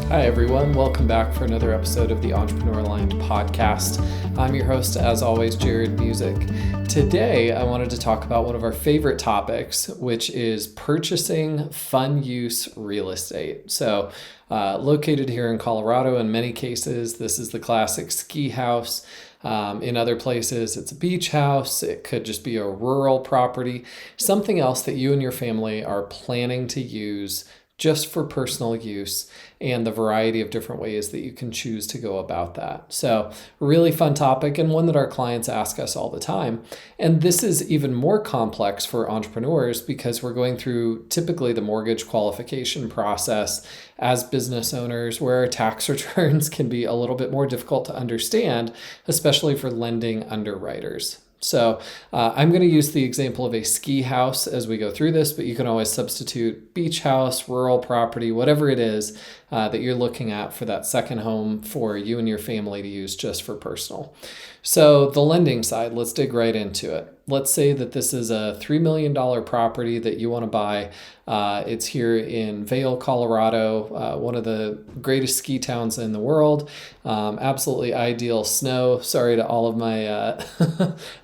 Hi, everyone. Welcome back for another episode of the Entrepreneur Aligned podcast. I'm your host, as always, Jarrod Musick. Today, I wanted to talk about one of our favorite topics, which is purchasing fun use real estate. So, located here in Colorado, in many cases, this is the classic ski house. In other places, it's a beach house. It could just be a rural property, something else that you and your family are planning to use just for personal use, and the variety of different ways that you can choose to go about that. So, really fun topic, and one that our clients ask us all the time. And this is even more complex for entrepreneurs because we're going through typically the mortgage qualification process as business owners, where tax returns can be a little bit more difficult to understand, especially for lending underwriters. So I'm going to use the example of a ski house as we go through this, but you can always substitute beach house, rural property, whatever it is that you're looking at for that second home for you and your family to use just for personal. So the lending side, let's dig right into it. Let's say that this is a $3 million property that you want to buy. It's here in Vail, Colorado, one of the greatest ski towns in the world. Absolutely ideal snow. Sorry to all of my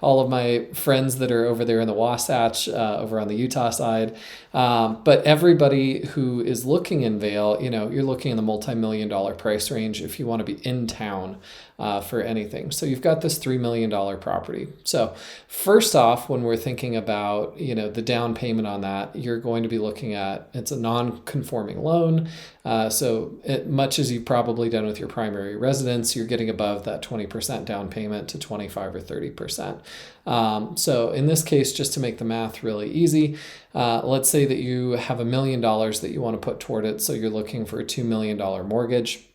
all of my friends that are over there in the Wasatch, over on the Utah side. But everybody who is looking in Vail, you're looking in the multi-million-dollar price range if you want to be in town for anything. So you've got this $3 million property. So first off, when we're thinking about, the down payment on that, you're going to be looking at, it's a non-conforming loan. So much as you've probably done with your primary residence, you're getting above that 20% down payment to 25 or 30%. So in this case, just to make the math really easy, let's say that you have $1 million that you want to put toward it. So you're looking for a $2 million mortgage.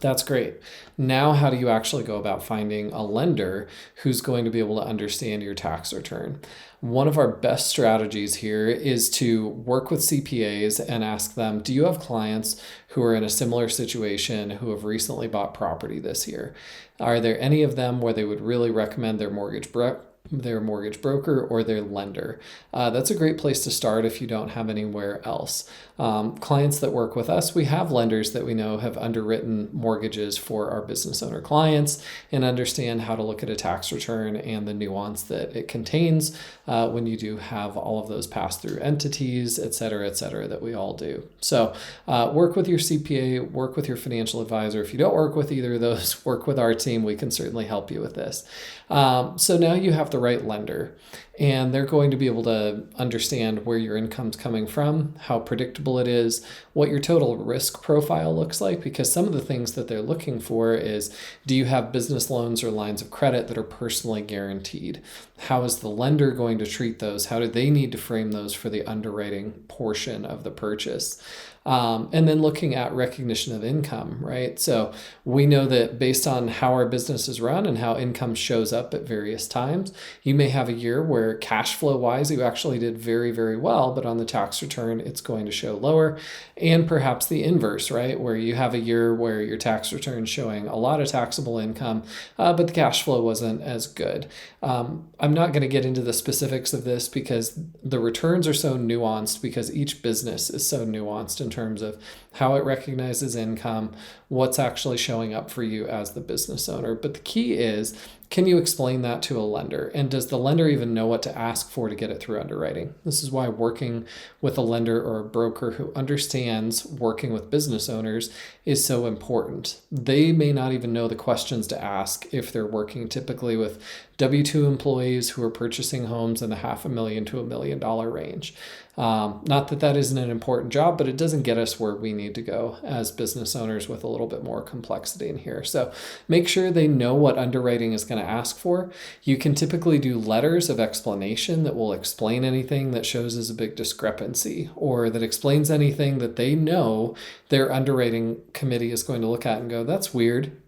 That's great. Now, how do you actually go about finding a lender who's going to be able to understand your tax return? One of our best strategies here is to work with CPAs and ask them, do you have clients who are in a similar situation who have recently bought property this year? Are there any of them where they would really recommend their mortgage broker or their lender? That's a great place to start if you don't have anywhere else. Clients that work with us, we have lenders that we know have underwritten mortgages for our business owner clients and understand how to look at a tax return and the nuance that it contains when you do have all of those pass-through entities, et cetera, that we all do. So work with your CPA, work with your financial advisor. If you don't work with either of those, work with our team. We can certainly help you with this. So now you have the right lender, and they're going to be able to understand where your income's coming from, how predictable it is, what your total risk profile looks like, because some of the things that they're looking for is, do you have business loans or lines of credit that are personally guaranteed? How is the lender going to treat those? How do they need to frame those for the underwriting portion of the purchase? And then looking at recognition of income, right? So we know that based on how our business is run and how income shows up at various times, you may have a year where cash flow wise, you actually did very, very well, but on the tax return, it's going to show lower. And perhaps the inverse, right? Where you have a year where your tax return is showing a lot of taxable income, but the cash flow wasn't as good. I'm not going to get into the specifics of this because the returns are so nuanced, because each business is so nuanced in terms of how it recognizes income, what's actually showing up for you as the business owner. But the key is, can you explain that to a lender? And does the lender even know what to ask for to get it through underwriting? This is why working with a lender or a broker who understands working with business owners is so important. They may not even know the questions to ask if they're working typically with W-2 employees who are purchasing homes in the $500,000 to $1 million range. Not that that isn't an important job, but it doesn't get us where we need to go as business owners with a little bit more complexity in here. So make sure they know what underwriting is going to ask for. You can typically do letters of explanation that will explain anything that shows as a big discrepancy, or that explains anything that they know their underwriting committee is going to look at and go, that's weird.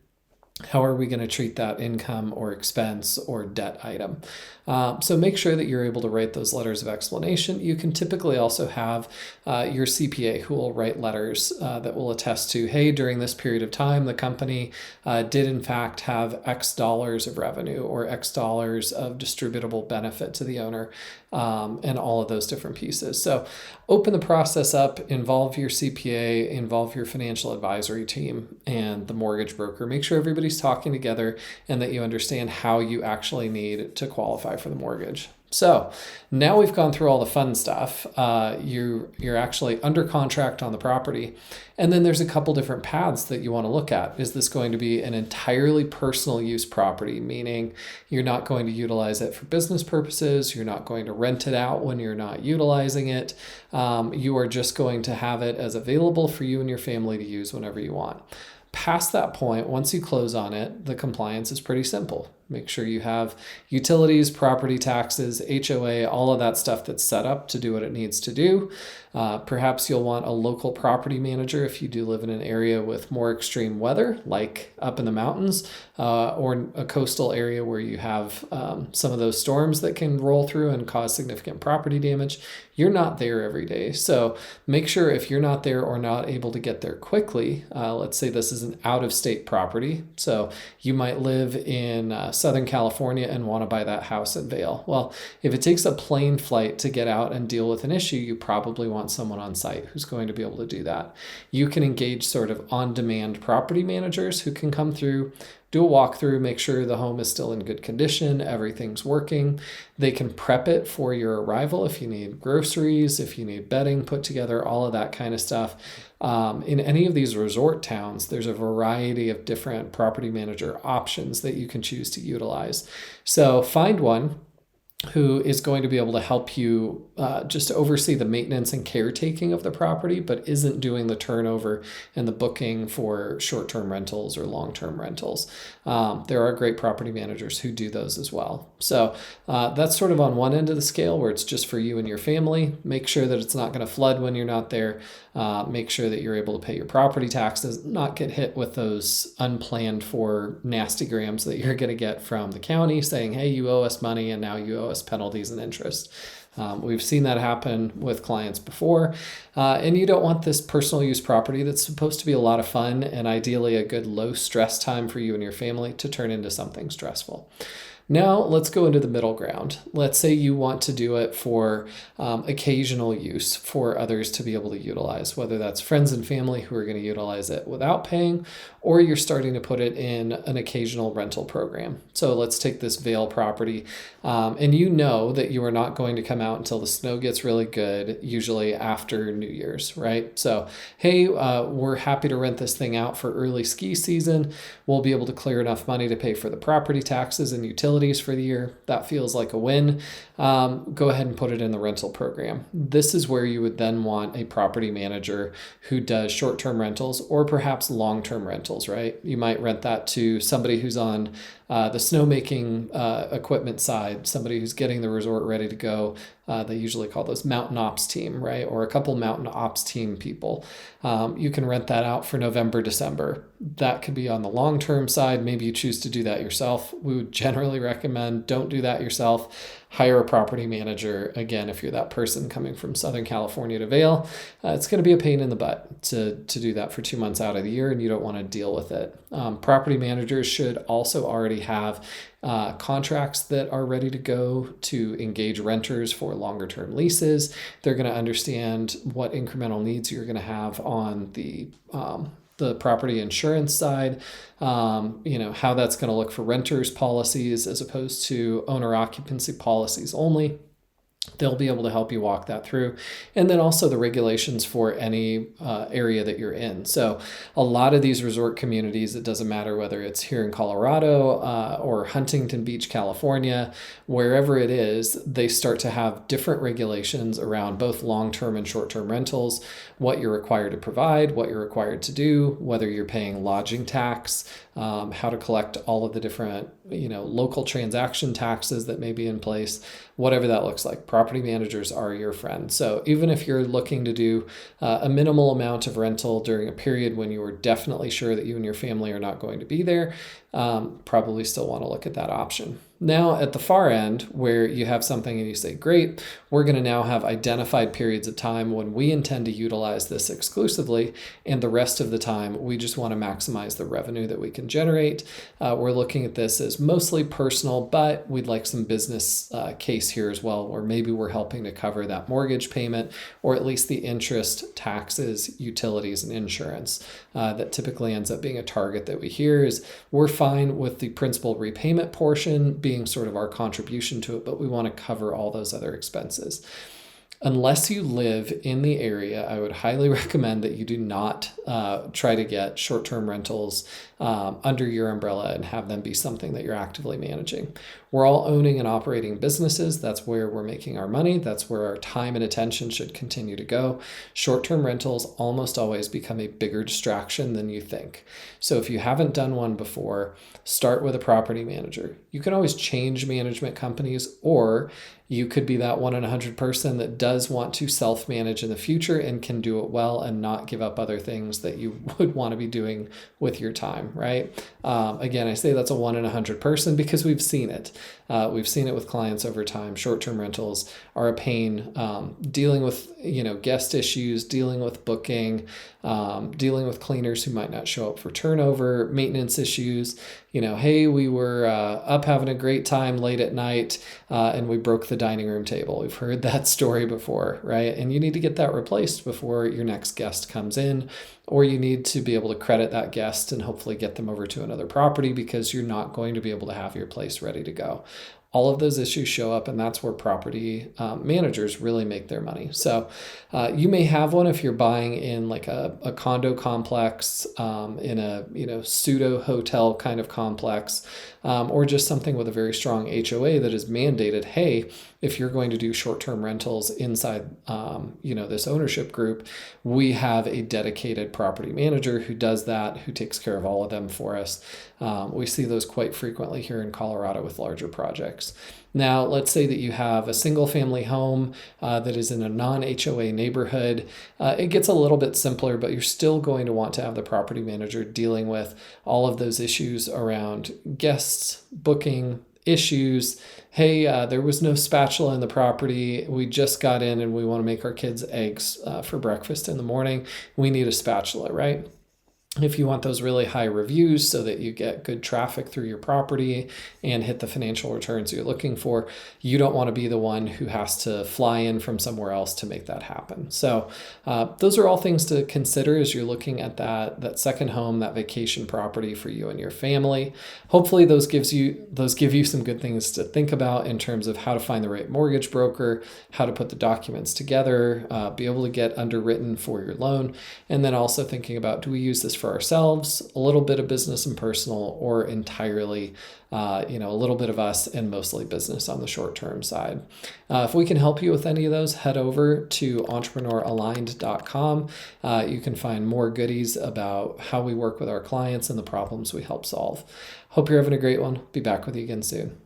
how are we going to treat that income or expense or debt item? So make sure that you're able to write those letters of explanation. You can typically also have your CPA who will write letters that will attest to, hey, during this period of time, the company did in fact have X dollars of revenue or X dollars of distributable benefit to the owner, and all of those different pieces. So open the process up, involve your CPA, involve your financial advisory team and the mortgage broker. Make sure everybody's talking together and that you understand how you actually need to qualify for the mortgage. So now we've gone through all the fun stuff. You're actually under contract on the property. And then there's a couple different paths that you want to look at. Is this going to be an entirely personal use property, meaning you're not going to utilize it for business purposes, you're not going to rent it out when you're not utilizing it, you are just going to have it as available for you and your family to use whenever you want. Past that point, once you close on it, the compliance is pretty simple. Make sure you have utilities, property taxes, HOA, all of that stuff that's set up to do what it needs to do. Perhaps you'll want a local property manager if you do live in an area with more extreme weather, like up in the mountains, or a coastal area where you have some of those storms that can roll through and cause significant property damage. You're not there every day. So make sure if you're not there or not able to get there quickly, let's say this is an out-of-state property. So you might live in Southern California and want to buy that house in Vail. Well, if it takes a plane flight to get out and deal with an issue, you probably want someone on site who's going to be able to do that. You can engage sort of on-demand property managers who can come through, do a walkthrough, make sure the home is still in good condition, everything's working. They can prep it for your arrival if you need groceries, if you need bedding put together, all of that kind of stuff. In any of these resort towns, there's a variety of different property manager options that you can choose to utilize. So find one who is going to be able to help you just oversee the maintenance and caretaking of the property, but isn't doing the turnover and the booking for short-term rentals or long-term rentals. There are great property managers who do those as well. So that's sort of on one end of the scale where it's just for you and your family. Make sure that it's not going to flood when you're not there. Make sure that you're able to pay your property taxes, not get hit with those unplanned for nasty grams that you're going to get from the county saying, hey, you owe us money and now you owe us penalties and interest. We've seen that happen with clients before. And you don't want this personal use property that's supposed to be a lot of fun and ideally a good low stress time for you and your family to turn into something stressful. Now let's go into the middle ground. Let's say you want to do it for occasional use for others to be able to utilize, whether that's friends and family who are going to utilize it without paying, or you're starting to put it in an occasional rental program. So let's take this Vail property, and you know that you are not going to come out until the snow gets really good, usually after New Year's, right? So, hey, we're happy to rent this thing out for early ski season. We'll be able to clear enough money to pay for the property taxes and utilities for the year. That feels like a win. Go ahead and put it in the rental program. This is where you would then want a property manager who does short-term rentals or perhaps long-term rentals, right? You might rent that to somebody who's on the snowmaking equipment side, somebody who's getting the resort ready to go. They usually call those mountain ops team, right? Or a couple mountain ops team people. You can rent that out for November, December. That could be on the long-term side. Maybe you choose to do that yourself. We would generally recommend don't do that yourself. Hire a property manager. Again, if you're that person coming from Southern California to Vail, it's going to be a pain in the butt to do that for 2 months out of the year, and you don't want to deal with it. Property managers should also already have contracts that are ready to go to engage renters for longer term leases. They're going to understand what incremental needs you're going to have on the property insurance side, how that's going to look for renters policies as opposed to owner occupancy policies only. They'll be able to help you walk that through. And then also the regulations for any area that you're in. So a lot of these resort communities, it doesn't matter whether it's here in Colorado or Huntington Beach, California, wherever it is, they start to have different regulations around both long-term and short-term rentals, what you're required to provide, what you're required to do, whether you're paying lodging tax, how to collect all of the different, local transaction taxes that may be in place, whatever that looks like. property managers are your friend. So even if you're looking to do a minimal amount of rental during a period when you are definitely sure that you and your family are not going to be there, probably still want to look at that option. Now at the far end, where you have something and you say, great, we're going to now have identified periods of time when we intend to utilize this exclusively, and the rest of the time we just want to maximize the revenue that we can generate. We're looking at this as mostly personal, but we'd like some business case here as well, or maybe we're helping to cover that mortgage payment, or at least the interest, taxes, utilities, and insurance. That typically ends up being a target that we hear is we're fine with the principal repayment portion being sort of our contribution to it, but we want to cover all those other expenses. Unless you live in the area, I would highly recommend that you do not try to get short-term rentals under your umbrella and have them be something that you're actively managing. We're all owning and operating businesses. That's where we're making our money. That's where our time and attention should continue to go. Short-term rentals almost always become a bigger distraction than you think. So if you haven't done one before, start with a property manager. You can always change management companies, or you could be that 1 in 100 person that does want to self-manage in the future and can do it well and not give up other things that you would want to be doing with your time, right? Again, I say that's a 1 in 100 person because we've seen it. We've seen it with clients over time. Short-term rentals are a pain, dealing with, guest issues, dealing with booking, dealing with cleaners who might not show up for turnover, maintenance issues. Hey, we were up having a great time late at night and we broke the dining room table. We've heard that story before, right? And you need to get that replaced before your next guest comes in, or you need to be able to credit that guest and hopefully get them over to another property because you're not going to be able to have your place ready to go. All of those issues show up, and that's where property managers really make their money. So you may have one if you're buying in like a condo complex, in a pseudo hotel kind of complex, or just something with a very strong HOA that is mandated. Hey, if you're going to do short-term rentals inside, this ownership group, we have a dedicated property manager who does that, who takes care of all of them for us. We see those quite frequently here in Colorado with larger projects. Now, let's say that you have a single family home that is in a non-HOA neighborhood. It gets a little bit simpler, but you're still going to want to have the property manager dealing with all of those issues around guests, booking, issues. Hey, there was no spatula in the property. We just got in and we want to make our kids eggs for breakfast in the morning. We need a spatula, right? If you want those really high reviews so that you get good traffic through your property and hit the financial returns you're looking for, you don't want to be the one who has to fly in from somewhere else to make that happen. So those are all things to consider as you're looking at that second home, that vacation property for you and your family. Hopefully those give you some good things to think about in terms of how to find the right mortgage broker, how to put the documents together, be able to get underwritten for your loan, and then also thinking about, do we use this for ourselves, a little bit of business and personal, or entirely, a little bit of us and mostly business on the short-term side. If we can help you with any of those, head over to entrepreneuraligned.com. You can find more goodies about how we work with our clients and the problems we help solve. Hope you're having a great one. Be back with you again soon.